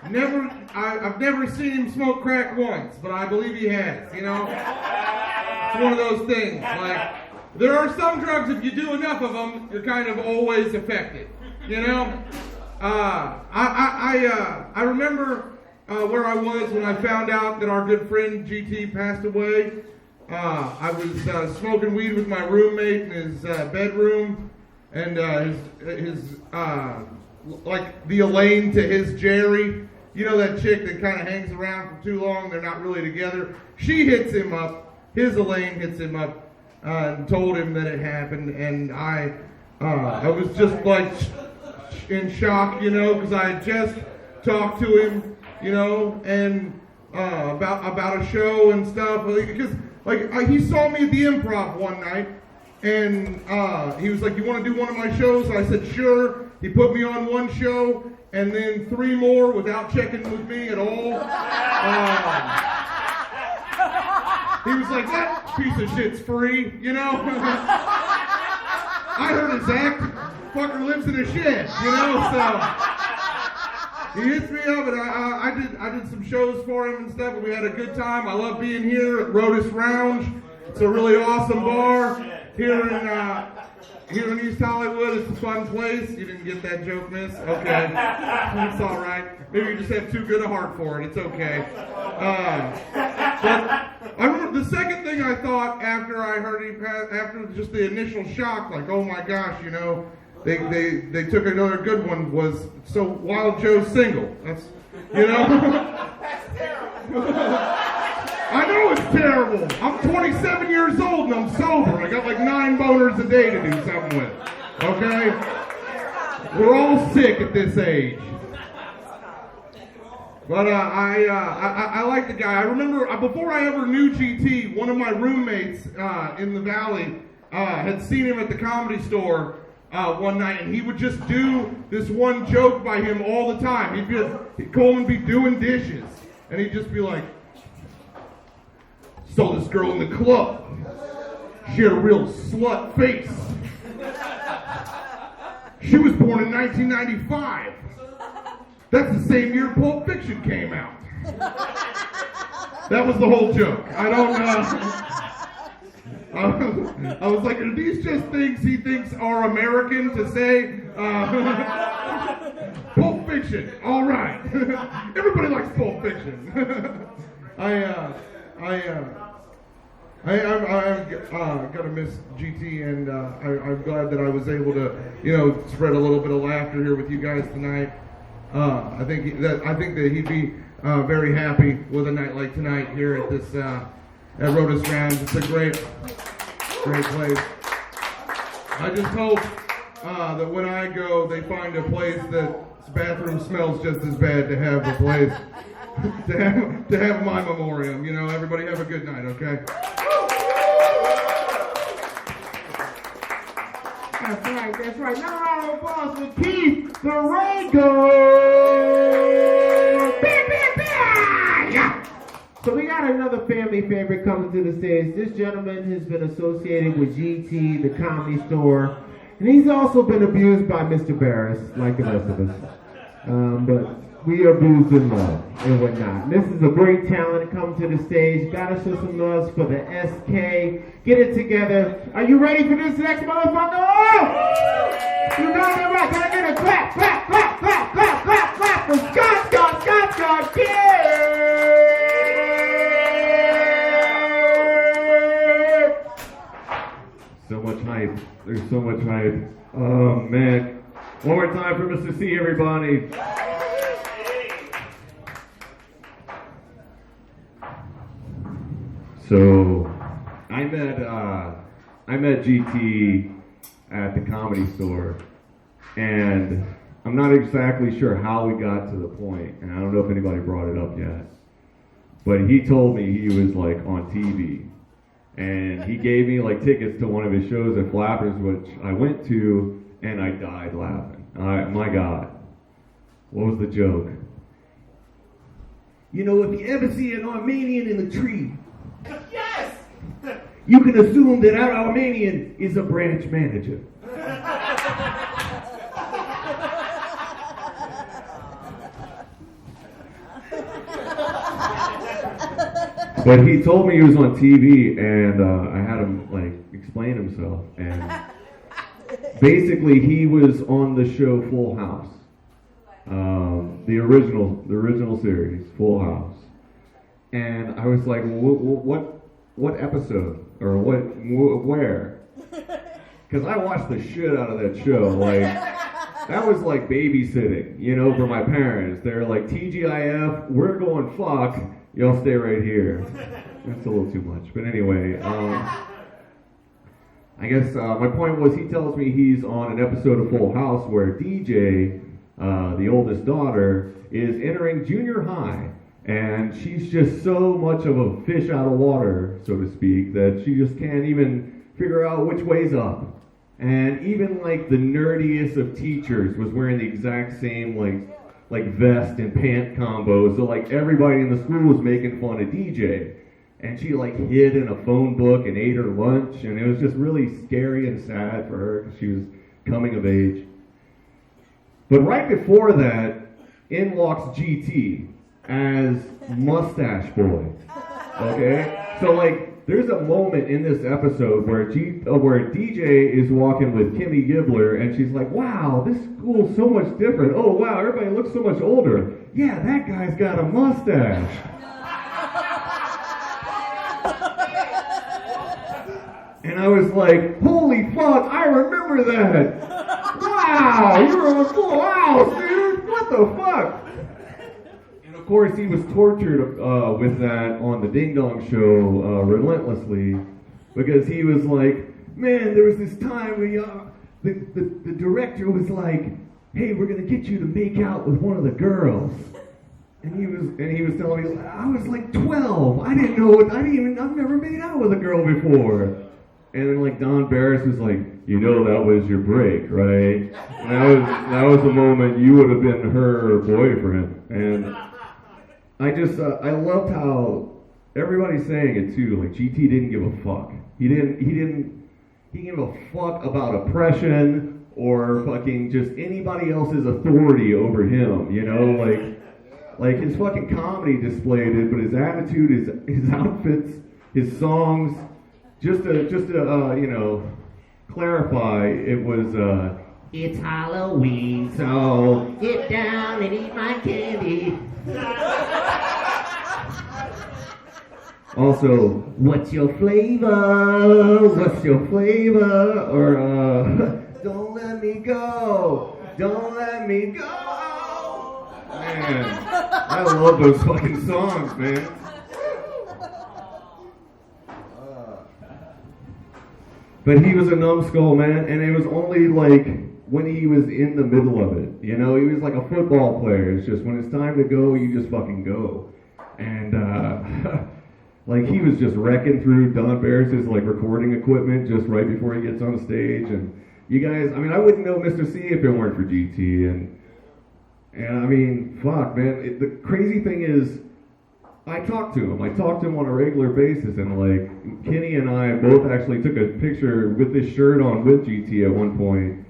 I've never seen him smoke crack once, but I believe he has, you know? It's one of those things, like, there are some drugs, if you do enough of them, you're kind of always affected, you know? I remember where I was when I found out that our good friend GT passed away. I was smoking weed with my roommate in his bedroom, and his like the Elaine to his Jerry, you know that chick that kind of hangs around for too long, they're not really together. She hits him up, his Elaine hits him up, and told him that it happened, and I was just like in shock, you know, because I had just talked to him, you know, and about a show and stuff, because he saw me at the Improv one night, and he was like, "You want to do one of my shows?" I said, "Sure." He put me on one show, and then 3 more without checking with me at all. He was like, "That piece of shit's free," you know? I heard his act. Fucker lives in a shed, you know? So he hits me up, and I did some shows for him and stuff, and we had a good time. I love being here at Lotus Lounge. It's a really awesome bar here in East Hollywood. is a fun place. You didn't get that joke, miss? Okay. That's all right. Maybe you just have too good a heart for it. It's okay. But I remember the second thing I thought after I heard after just the initial shock, like, oh my gosh, you know, they took another good one, was, so Wild Joe's single. That's, you know? That's terrible. I know it's terrible. I'm 27 years old and I'm sober. I got like 9 boners a day to do something with. Okay? We're all sick at this age. But I like the guy. I remember before I ever knew GT, one of my roommates in the Valley had seen him at the Comedy Store one night, and he would just do this one joke by him all the time. Coleman be doing dishes, and he'd just be like, saw this girl in the club. She had a real slut face. She was born in 1995. That's the same year Pulp Fiction came out. That was the whole joke. I don't know. I was like, are these just things he thinks are American to say? Pulp Fiction, all right. Everybody likes Pulp Fiction. I'm gonna miss GT, and I'm glad that I was able to, spread a little bit of laughter here with you guys tonight. I think that he'd be very happy with a night like tonight here at this at Lotus Lounge. It's a great place. I just hope that when I go, they find a place that's bathroom smells just as bad to have a place to have my memoriam. Everybody have a good night, okay? That's right. Now round of applause for Keith the Rago. Yeah. So we got another family favorite coming to the stage. This gentleman has been associated with GT, the Comedy Store, and he's also been abused by Mr. Barris, like the rest of us. But we are abused in love and whatnot. This is a great talent coming to the stage. Gotta show some love for the SK. Get it together. Are you ready for this next motherfucker? Oh! You got it right. Can I get a clap, clap, clap, clap, clap, clap, clap for Scott, yeah! So much hype. There's so much hype. Oh, man. One more time for Mista See, everybody. So, I met GT at the Comedy Store, and I'm not exactly sure how we got to the point, and I don't know if anybody brought it up yet, but he told me he was like on TV, and he gave me like tickets to one of his shows at Flappers, which I went to, and I died laughing. My God, what was the joke? If you ever see an Armenian in the tree, Yes! you can assume that our Armenian is a branch manager. But he told me he was on TV, and I had him explain himself. And basically, he was on the show Full House, the original series, Full House. And I was like, what episode or where? Because I watched the shit out of that show. That was like babysitting, for my parents. They're like, TGIF, we're going fuck. Y'all stay right here. That's a little too much. But anyway, I guess my point was he tells me he's on an episode of Full House where DJ, the oldest daughter, is entering junior high. And she's just so much of a fish out of water, so to speak, that she just can't even figure out which way's up. And even the nerdiest of teachers was wearing the exact same like vest and pant combo. So everybody in the school was making fun of DJ. And she hid in a phone book and ate her lunch, and it was just really scary and sad for her because she was coming of age. But right before that, in walks GT as Mustache Boy. Okay? So there's a moment in this episode where where DJ is walking with Kimmy Gibbler, and she's like, wow, this school's so much different. Oh, wow, everybody looks so much older. Yeah, that guy's got a mustache. And I was like, holy fuck, I remember that. Wow, you're on Full House, dude. What the fuck? And of course, he was tortured with that on the Ding Dong Show relentlessly, because he was like, man, there was this time where the director was like, hey, we're gonna get you to make out with one of the girls. And he was telling me, I was like 12. I've never made out with a girl before. And then like Don Barris was like, you know that was your break, right? And that was the moment you would have been her boyfriend. And I just I loved how everybody's saying it too. Like GT didn't give a fuck. He didn't give a fuck about oppression or fucking just anybody else's authority over him. You know, like his fucking comedy displayed it, but his attitude, his outfits, his songs. Just to you know, clarify, it was it's Halloween, so get down and eat my candy. Also, what's your flavor? What's your flavor? Or don't let me go. Don't let me go. Man, I love those fucking songs, man. But he was a numbskull, man, and it was only like when he was in the middle of it. You know, he was like a football player. It's just when it's time to go, you just fucking go. And like he was just wrecking through Don Barris's like recording equipment just right before he gets on stage. And you guys, I mean, I wouldn't know Mista See if it weren't for GT. And I mean, fuck, man. The crazy thing is, I talked to him on a regular basis, and like Kenny and I both actually took a picture with this shirt on with GT at one point.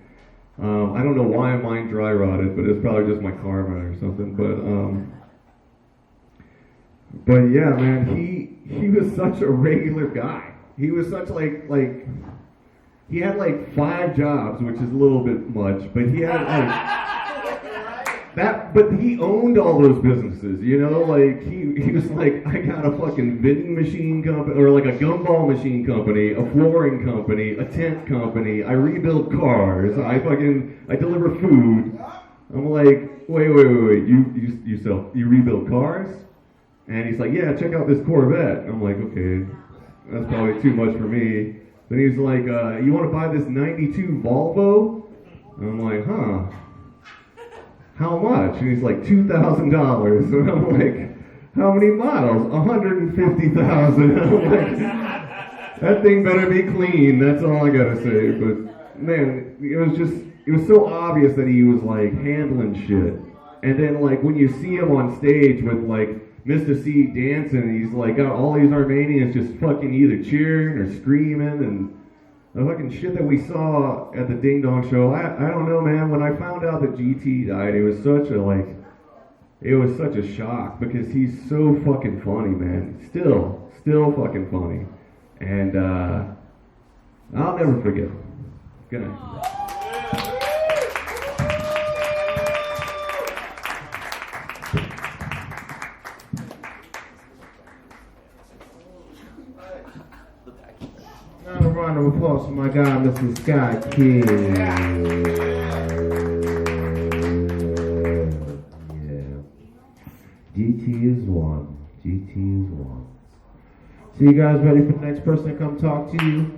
I don't know why mine dry rotted, but it's probably just my karma or something. But yeah, man, he was such a regular guy. He was such like he had like 5 jobs, which is a little bit much, but he had like. But he owned all those businesses, you know, like he was like, I got a fucking vending machine company, or like a gumball machine company, a flooring company, a tent company, I rebuild cars, I deliver food. I'm like, wait, you rebuild cars? And he's like, yeah, check out this Corvette. I'm like, okay, that's probably too much for me. Then he's like, you want to buy this 92 Volvo? And I'm like, huh. How much? And he's like, $2,000. And I'm like, how many miles? 150,000. I'm like, that thing better be clean. That's all I gotta say. But man, it was so obvious that he was like handling shit. And then like when you see him on stage with like Mista See dancing, he's like got all these Armenians just fucking either cheering or screaming, and the fucking shit that we saw at the Ding Dong Show, I don't know, man. When I found out that GT died, it was such a shock, because he's so fucking funny, man. Still fucking funny. And I'll never forget him. Good night. A round of applause for my guy, Mr. Sky Kid. Yeah. GT is one. So you guys ready for the next person to come talk to you?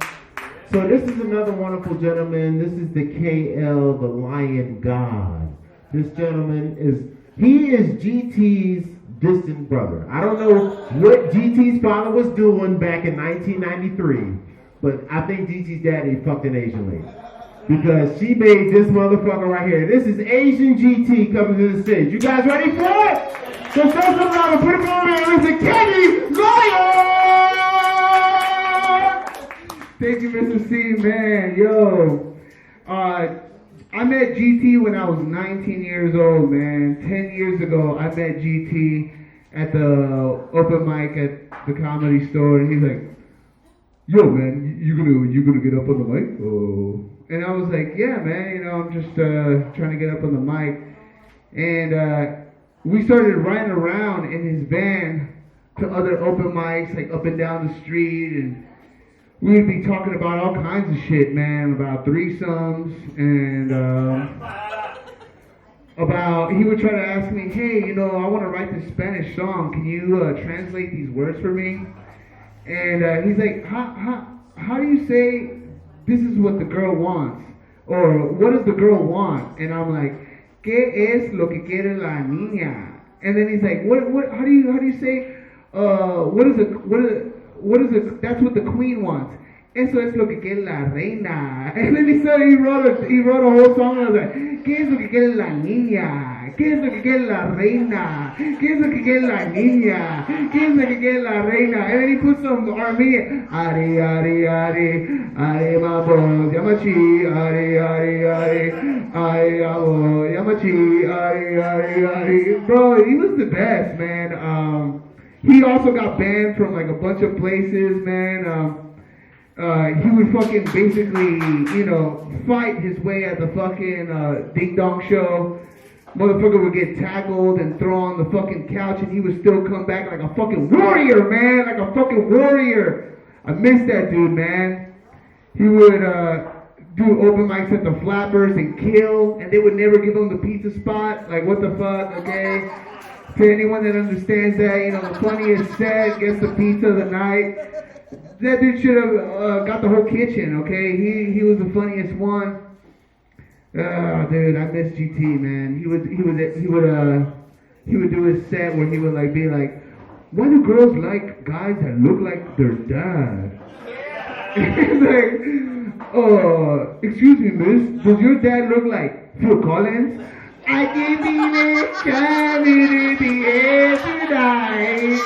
So this is another wonderful gentleman. This is the KL, the Lion God. This gentleman is GT's distant brother. I don't know what GT's father was doing back in 1993. But I think GT's daddy fucked an Asian lady, because she made this motherfucker right here. This is Asian GT coming to the stage. You guys ready for it? So first of all, put him on there. It's a Kenny Lawyer! Thank you, Mista See, man. Yo, I met GT when I was 19 years old, man. 10 years ago, I met GT at the open mic at the Comedy Store, and he's like, yo, man, you gonna get up on the mic? Oh. And I was like, yeah, man, I'm just trying to get up on the mic. And we started riding around in his van to other open mics, like up and down the street, and we'd be talking about all kinds of shit, man, about threesomes, and he would try to ask me, hey, I want to write this Spanish song, can you translate these words for me? And he's like, how do you say, this is what the girl wants, or what does the girl want? And I'm like, ¿qué es lo que quiere la niña? And then he's like, how do you say, that's what the queen wants. Eso es lo que quiere la reina. And then he wrote a whole song, and I was like, ¿qué es lo que quiere la niña? ¿Qué es lo que quiere la reina? ¿Qué es lo que quiere la niña? ¿Qué es lo que quiere la reina? And then he put some Armenian, Ari, Ari, Ari, Ari, Mabo, Yamachi, Ari, Ari, Ari, Ari, Mabo, Yamachi, Ari, Ari, Ari. Bro, he was the best, man. He also got banned from like a bunch of places, man. He would fucking basically, fight his way at the fucking Ding Dong show. Motherfucker would get tackled and throw on the fucking couch, and he would still come back like a fucking warrior, man, like a fucking warrior. I miss that dude, man. He would do open mics at the Flappers and kill, and they would never give him the pizza spot. Like, what the fuck, okay? To anyone that understands that, the funniest set gets the pizza of the night. That dude should have got the whole kitchen, okay? He was the funniest one. Dude, I miss GT, man. He would do his set where he would like be like, why do girls like guys that look like their dad? He's like, oh, excuse me, miss, does your dad look like Phil Collins? I can be it, shining in the air tonight.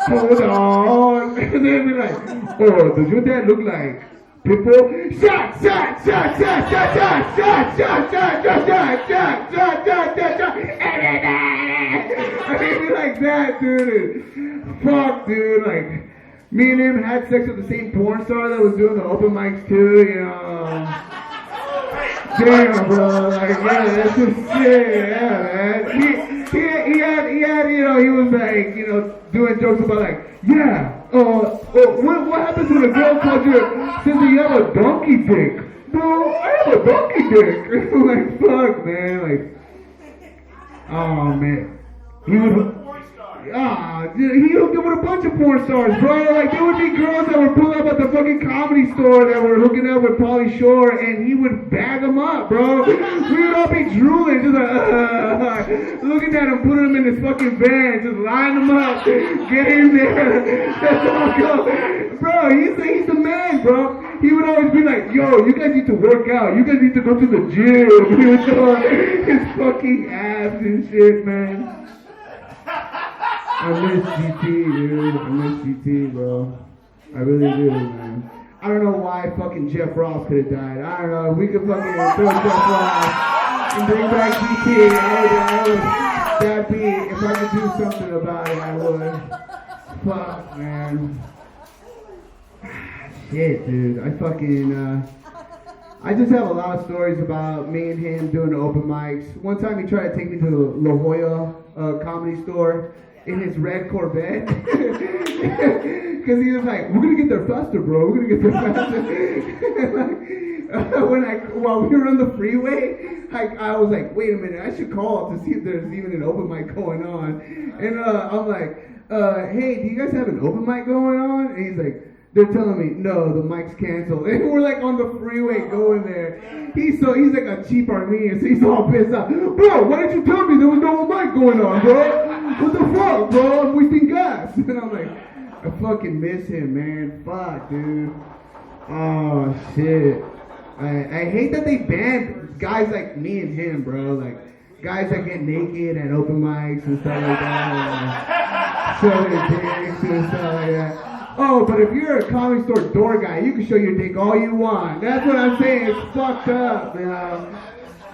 Hold on. And then be like, oh, does your dad look like Pitbull? Shot, shot, shot, shot, shot, shot, shot, shot, shot, shot, shot, shot, shot, shot, shot, shot. I mean, be like that, dude. Fuck, dude. Like, me and him had sex with the same porn star that was doing the open mics too, Damn, bro, like, yeah, that's just shit, yeah, man. He had, he was like, doing jokes about like, yeah, what happens when a girl calls you, says that you have a donkey dick? Bro, I have a donkey dick. Like, fuck, man, like, oh, man. He was, dude, he hooked up with a bunch of porn stars, bro. Like, there would be girls that would pull up at the fucking Comedy Store that were hooking up with Pauly Shore, and he would bag them up, bro. We would all be drooling, just like, looking at him, putting them in his fucking van, just line them up, get in there. That's all go. Bro, he's the man, bro. He would always be like, yo, you guys need to work out. You guys need to go to the gym. He would show his fucking abs and shit, man. I miss GT, dude. I miss GT, bro. I really do, man. I don't know why fucking Jeff Ross could have died. I don't know. We could fucking throw Jeff Ross and bring back GT. That'd be, if I could do something about it, I would. Fuck, man. Shit, dude. I just have a lot of stories about me and him doing the open mics. One time he tried to take me to the La Jolla Comedy Store in his red Corvette. Because he was like, we're going to get there faster, bro. We're going to get there faster. While we were on the freeway, I was like, wait a minute, I should call up to see if there's even an open mic going on. And I'm like, hey, do you guys have an open mic going on? And he's like, they're telling me, no, the mic's canceled. And we're like on the freeway going there. He's like a cheap Armenian, so he's all pissed off. Bro, why didn't you tell me there was no mic going on, bro? What the fuck, bro? I'm wasting gas. And I'm like, I fucking miss him, man. Fuck, dude. Oh, shit. I hate that they banned guys like me and him, bro. Like, guys that get naked at open mics and stuff like that. Show their dicks and stuff like that. Oh, but if you're a Comedy Store door guy, you can show your dick all you want. That's what I'm saying. It's fucked up, you know.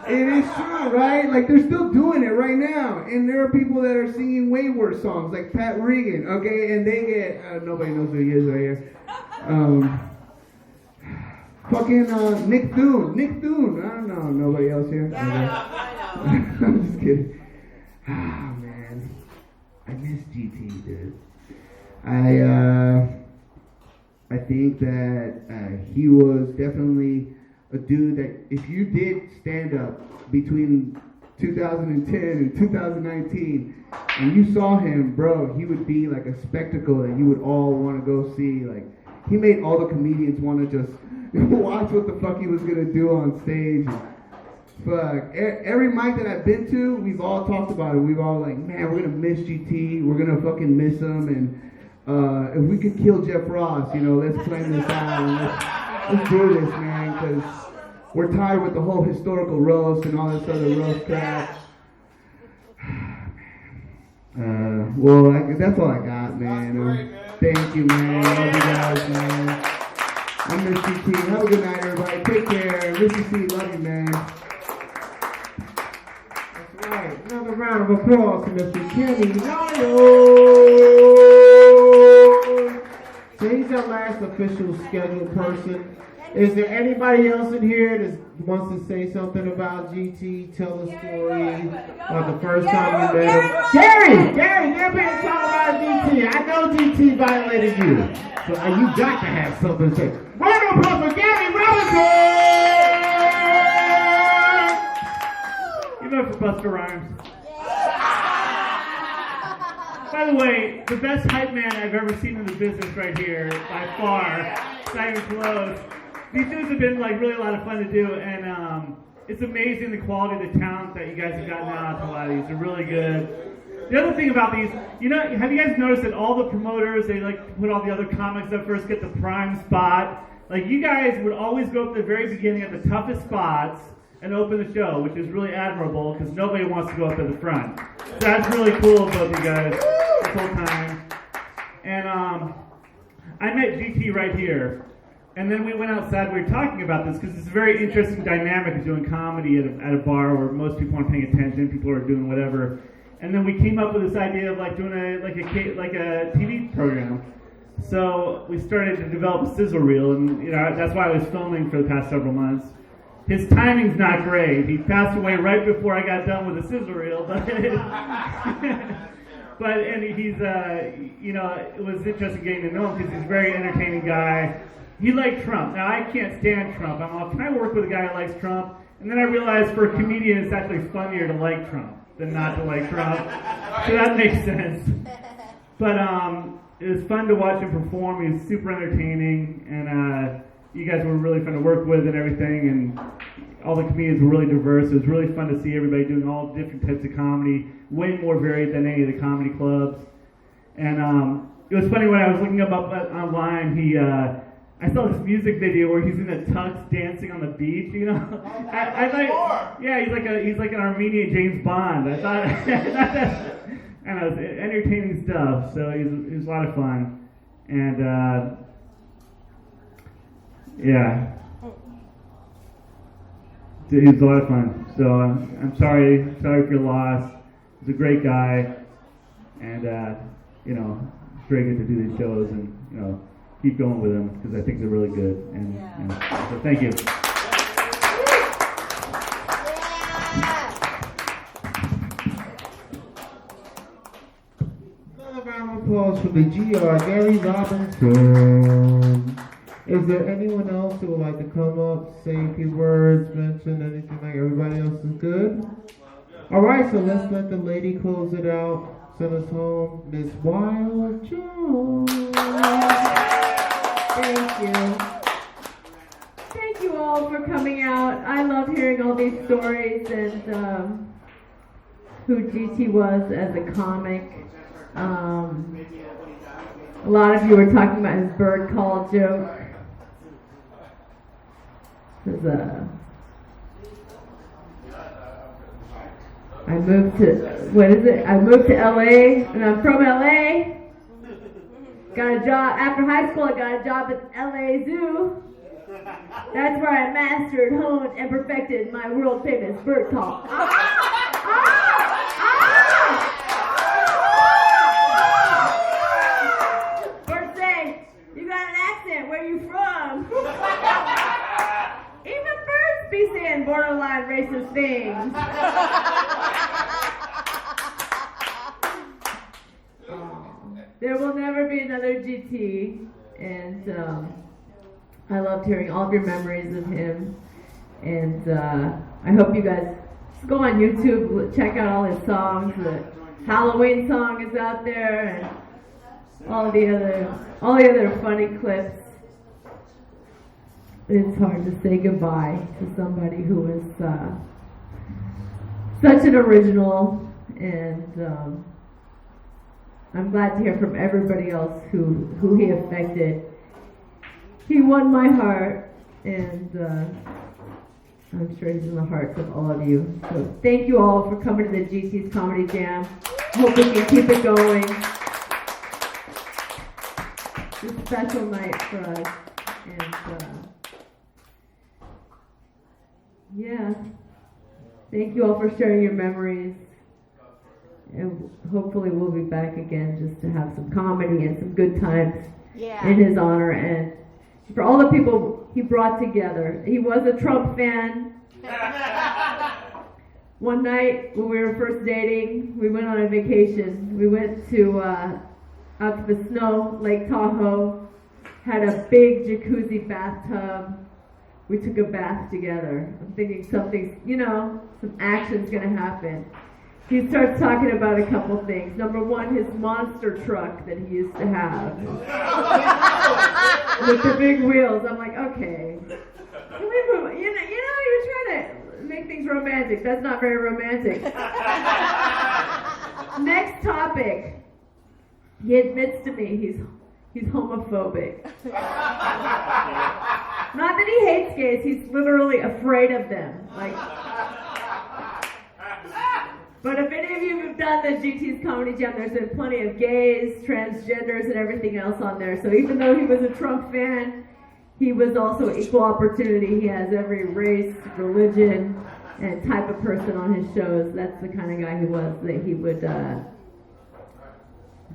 It is true, right? Like, they're still doing it right now. And there are people that are singing way worse songs, like Pat Regan, okay? And they get, nobody knows who he is right here. Fucking Nick Thune. I don't know. Nobody else here? Okay. I'm just kidding. Ah, man. I miss GT, dude. I think that he was definitely a dude that if you did stand up between 2010 and 2019 and you saw him, bro, he would be like a spectacle that you would all want to go see. Like, he made all the comedians want to just watch what the fuck he was going to do on stage. Fuck. Every mic that I've been to, we've all talked about it. We've all like, man, we're going to miss GT. We're going to fucking miss him. And if we could kill Jeff Ross, let's plan this out. And let's do this, man, because we're tired with the whole historical roast and all this other roast crap. Well, that's all I got, man. Thank you, man. Love you guys, man. I miss GT. Have a good night, everybody. Take care. Mista See, love you, man. That's right. Another round of applause to Mr. Kenny Lyle. So he's our last official scheduled person. Is there anybody else in here that wants to say something about GT? Tell a story about the first time you met him. Gary, get up here and talk about GT. I know GT violated you, so you got to have something to say. Round of applause for Gary Robinson! Give it up for Busta Rhymes. By the way, the best hype man I've ever seen in the business right here, by far. It's not even close. These dudes have been like really a lot of fun to do, and it's amazing the quality of the talent that you guys have gotten out of a lot of these. They're really good. The other thing about these, have you guys noticed that all the promoters, they like to put all the other comics that first get the prime spot? Like, you guys would always go up to the very beginning at the toughest spots and open the show, which is really admirable because nobody wants to go up to the front. So that's really cool about you guys this whole time. And I met GT right here. And then we went outside, we were talking about this because it's a very interesting dynamic of doing comedy at a bar where most people aren't paying attention, people are doing whatever. And then we came up with this idea of like doing a TV program. So we started to develop a sizzle reel, and that's why I was filming for the past several months. His timing's not great. He passed away right before I got done with the sizzle reel, but he's it was interesting getting to know him because he's a very entertaining guy. He liked Trump. Now, I can't stand Trump. I'm all, can I work with a guy who likes Trump? And then I realized for a comedian, it's actually funnier to like Trump than not to like Trump. So that makes sense. But it was fun to watch him perform. He was super entertaining. And you guys were really fun to work with and everything. And all the comedians were really diverse. It was really fun to see everybody doing all different types of comedy, way more varied than any of the comedy clubs. And it was funny when I was looking him up online, I saw this music video where he's in a tux dancing on the beach, I thought, yeah, he's like an Armenian James Bond. I thought, and it was entertaining stuff. So it was a lot of fun, and yeah, it was a lot of fun. So I'm sorry for your loss. He's a great guy, and it's very good to do these shows, and keep going with them because I think they're really good. And so thank you. Another round of applause for the GR, Gary Robinson. Is there anyone else who would like to come up, say a few words, mention anything like everybody else is good? All right, so let's let the lady close it out. Send us home, Miss Wild Joe. Thank you. Thank you all for coming out. I love hearing all these stories and who GT was as a comic. A lot of you were talking about his bird call joke. I moved to LA, and I'm from LA. Got a job, after high school I got a job at LA Zoo. That's where I mastered, honed, and perfected my world famous bird call. Birds say, you got an accent? borderline racist things. There will never be another GT, and I loved hearing all of your memories of him, and I hope you guys go on YouTube, check out all his songs. The Halloween song is out there, and all the other funny clips. It's hard to say goodbye to somebody who was such an original, and I'm glad to hear from everybody else who he affected. He won my heart, and I'm sure he's in the hearts of all of you. So thank you all for coming to the GT's Comedy Jam. Hope we can keep it going. It's a special night for us, and yeah, thank you all for sharing your memories, and hopefully we'll be back again just to have some comedy and some good times in his honor, and for all the people he brought together. He was a Trump fan. One night when we were first dating, we went on a vacation. We went to out to the snow, Lake Tahoe, had a big jacuzzi bathtub. We took a bath together. I'm thinking something's, some action's gonna happen. He starts talking about a couple things. Number one, his monster truck that he used to have with the big wheels. I'm like, okay, can we move? You're trying to make things romantic. That's not very romantic. Next topic. He admits to me he's homophobic. Not that he hates gays, he's literally afraid of them. But if any of you have done the GT's Comedy Jam, there's been plenty of gays, transgenders, and everything else on there. So even though he was a Trump fan, he was also equal opportunity. He has every race, religion, and type of person on his shows. That's the kind of guy he was, that he would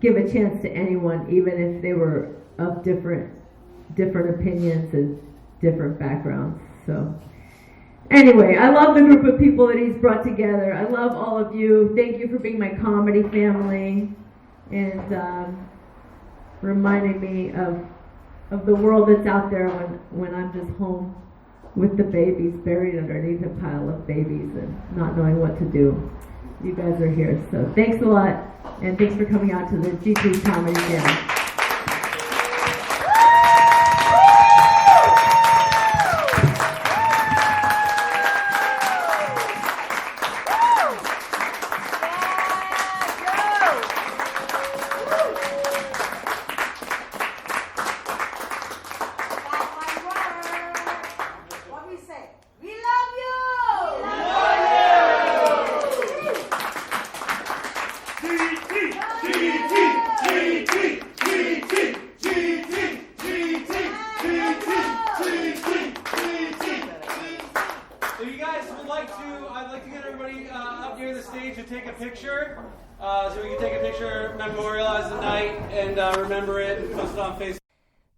give a chance to anyone, even if they were of different opinions and different backgrounds. So anyway, I love the group of people that he's brought together. I love all of you. Thank you for being my comedy family and reminding me of the world that's out there when I'm just home with the babies, buried underneath a pile of babies and not knowing what to do. You guys are here, so thanks a lot, and thanks for coming out to the GT Comedy Jam.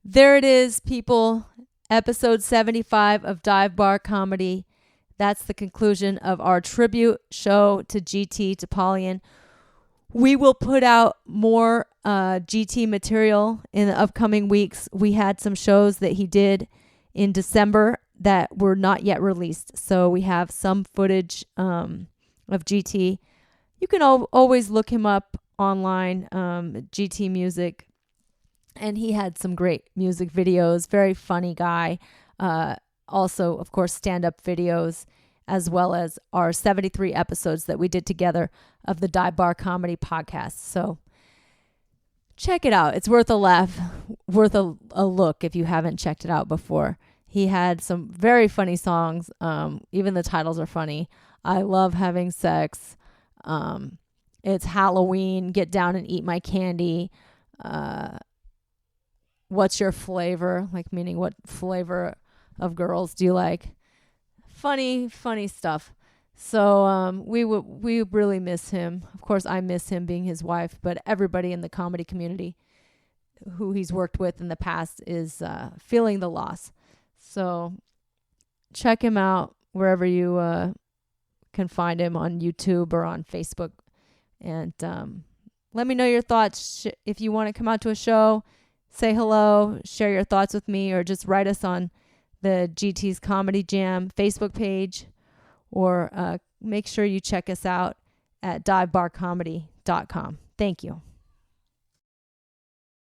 There it is, people. Episode 75 of Dive Bar Comedy. That's the conclusion of our tribute show to GT Topalian. We will put out more GT material in the upcoming weeks. We had some shows that he did in December that were not yet released. So we have some footage of GT. You can always look him up online, GT Music. And he had some great music videos, very funny guy. Also, of course, stand-up videos, as well as our 73 episodes that we did together of the Dive Bar Comedy podcast. So check it out. It's worth a laugh, worth a look if you haven't checked it out before. He had some very funny songs. Even the titles are funny. I Love Having Sex. It's Halloween. Get Down and Eat My Candy. What's your flavor? Like, meaning what flavor of girls do you like? Funny stuff. So we really miss him. Of course, I miss him being his wife, but everybody in the comedy community who he's worked with in the past is feeling the loss. So check him out. wherever you can find him on YouTube or on Facebook. And let me know your thoughts. If you want to come out to a show, say hello, share your thoughts with me, or just write us on the GT's Comedy Jam Facebook page, or make sure you check us out at divebarcomedy.com. Thank you.